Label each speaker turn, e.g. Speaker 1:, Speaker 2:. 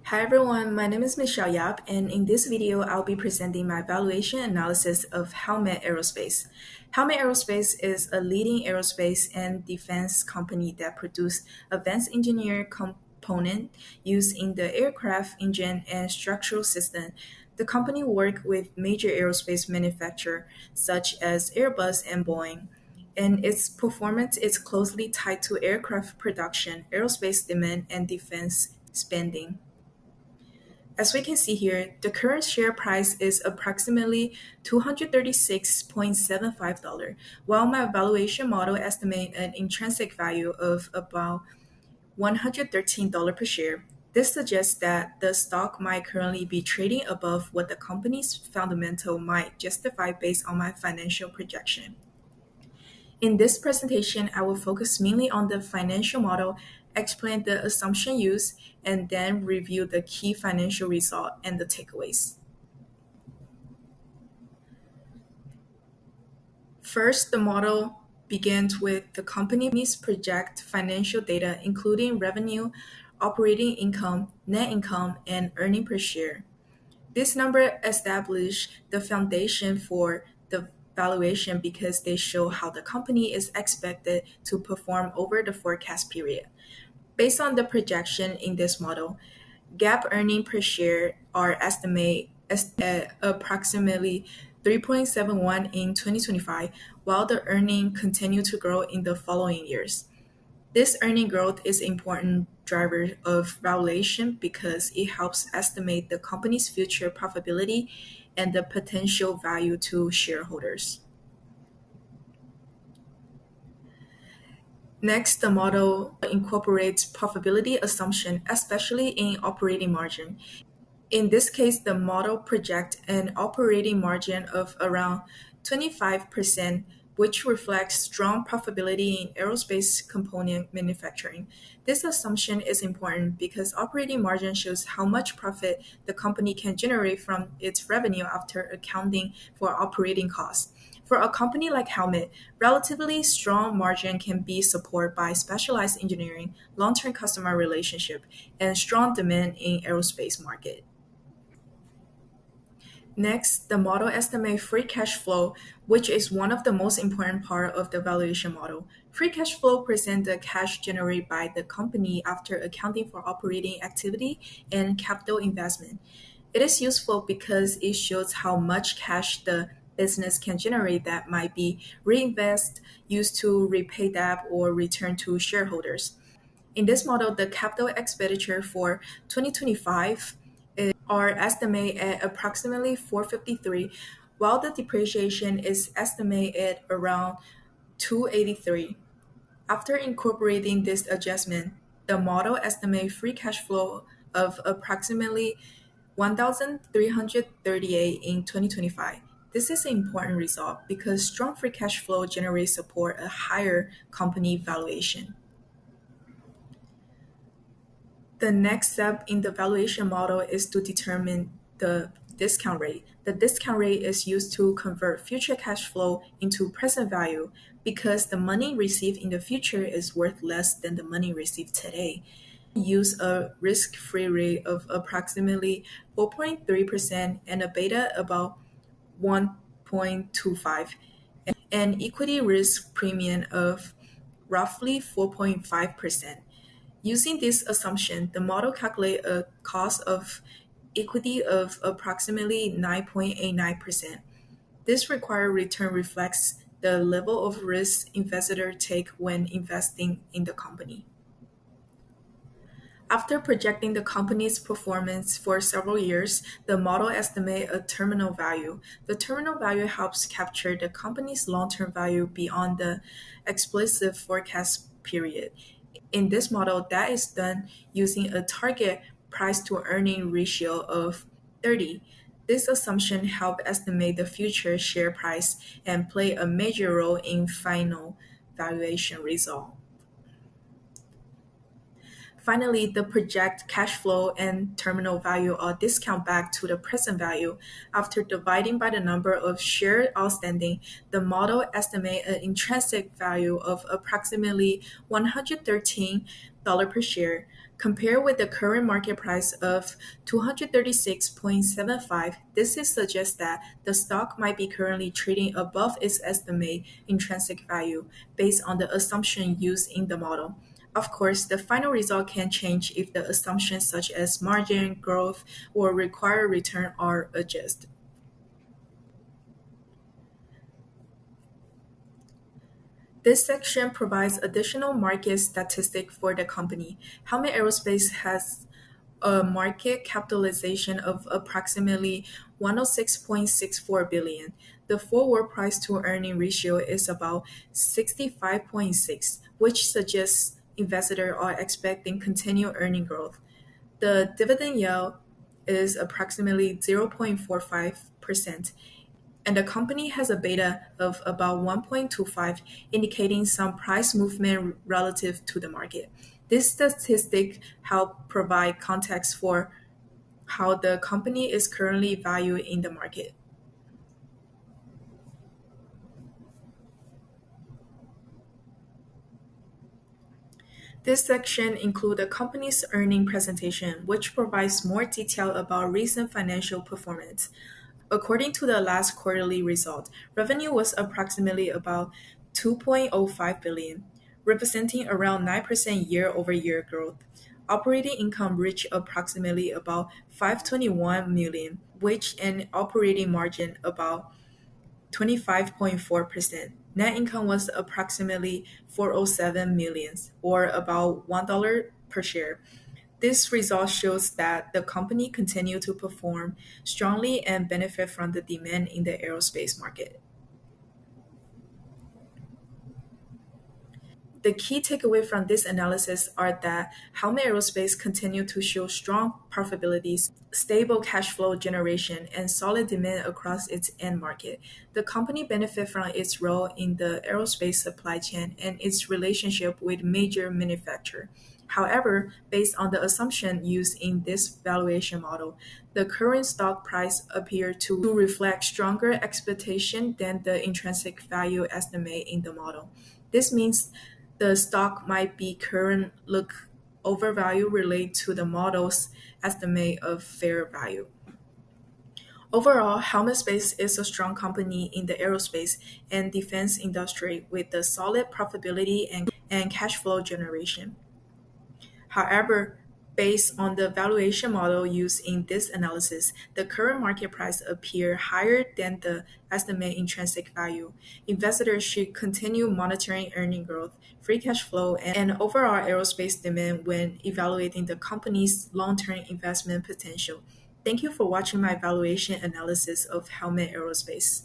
Speaker 1: Hi everyone, my name is Michelle Yap, and in this video, I'll be presenting my valuation analysis of Helmet Aerospace. Helmet Aerospace is a leading aerospace and defense company that produces advanced engineered component used in the aircraft engine and structural system. The company works with major aerospace manufacturers such as Airbus and Boeing, and its performance is closely tied to aircraft production, aerospace demand, and defense spending. As we can see here, the current share price is approximately $236.75, while my valuation model estimates an intrinsic value of about $113 per share. This suggests that the stock might currently be trading above what the company's fundamental might justify based on my financial projection. In this presentation, I will focus mainly on the financial model, explain the assumption used, and then review the key financial result and the takeaways. First, the model begins with the company's project financial data, including revenue, operating income, net income, and earning per share. This number establish the foundation for the valuation because they show how the company is expected to perform over the forecast period. Based on the projection in this model, GAAP earnings per share are estimated at approximately 3.71 in 2025, while the earnings continue to grow in the following years. This earning growth is an important driver of valuation because it helps estimate the company's future profitability and the potential value to shareholders. Next, the model incorporates profitability assumption, especially in operating margin. In this case, the model projects an operating margin of around 25%, which reflects strong profitability in aerospace component manufacturing. This assumption is important because operating margin shows how much profit the company can generate from its revenue after accounting for operating costs. For a company like Helmet, relatively strong margin can be supported by specialized engineering, long-term customer relationship, and strong demand in aerospace market. Next, the model estimates free cash flow, which is one of the most important part of the valuation model. Free cash flow presents the cash generated by the company after accounting for operating activity and capital investment. It is useful because it shows how much cash the business can generate that might be reinvested, used to repay debt, or return to shareholders. In this model, the capital expenditure for 2025 are estimated at approximately 453, while the depreciation is estimated at around 283. After incorporating this adjustment, the model estimates free cash flow of approximately 1,338 in 2025. This is an important result because strong free cash flow generates support a higher company valuation. The next step in the valuation model is to determine the discount rate. The discount rate is used to convert future cash flow into present value because the money received in the future is worth less than the money received today. Use a risk-free rate of approximately 4.3% and a beta about 1.25, and equity risk premium of roughly 4.5%. Using this assumption, the model calculates a cost of equity of approximately 9.89%. This required return reflects the level of risk investors take when investing in the company. After projecting the company's performance for several years, the model estimates a terminal value. The terminal value helps capture the company's long-term value beyond the explicit forecast period. In this model, that is done using a target price to earning ratio of 30. This assumption helps estimate the future share price and play a major role in final valuation result. Finally, the project cash flow and terminal value are discounted back to the present value. After dividing by the number of shares outstanding, the model estimates an intrinsic value of approximately $113 per share. Compared with the current market price of 236.75, this suggests that the stock might be currently trading above its estimated intrinsic value based on the assumption used in the model. Of course, the final result can change if the assumptions such as margin, growth, or required return are adjusted. This section provides additional market statistics for the company. Helmet Aerospace has a market capitalization of approximately 106.64 billion. The forward price to earning ratio is about 65.6, which suggests investors are expecting continued earning growth. The dividend yield is approximately 0.45%, and the company has a beta of about 1.25, indicating some price movement relative to the market. This statistic help provide context for how the company is currently valued in the market. This section includes the company's earning presentation, which provides more detail about recent financial performance. According to the last quarterly result, revenue was approximately about 2.05 billion, representing around 9% year-over-year growth. Operating income reached approximately about 521 million, which an operating margin about 25.4%. Net income was approximately 407 million, or about $1 per share. This result shows that the company continued to perform strongly and benefit from the demand in the aerospace market. The key takeaway from this analysis are that Helmet Aerospace continued to show strong profitability, stable cash flow generation, and solid demand across its end market. The company benefit from its role in the aerospace supply chain and its relationship with major manufacturers. However, based on the assumption used in this valuation model, the current stock price appears to reflect stronger expectation than the intrinsic value estimate in the model. This means the stock might be current look overvalued related to the model's estimate of fair value. Overall, Helmet Space is a strong company in the aerospace and defense industry with a solid profitability and cash flow generation. However, based on the valuation model used in this analysis, the current market price appears higher than the estimated intrinsic value. Investors should continue monitoring earning growth, free cash flow, and overall aerospace demand when evaluating the company's long-term investment potential. Thank you for watching my valuation analysis of Helmet Aerospace.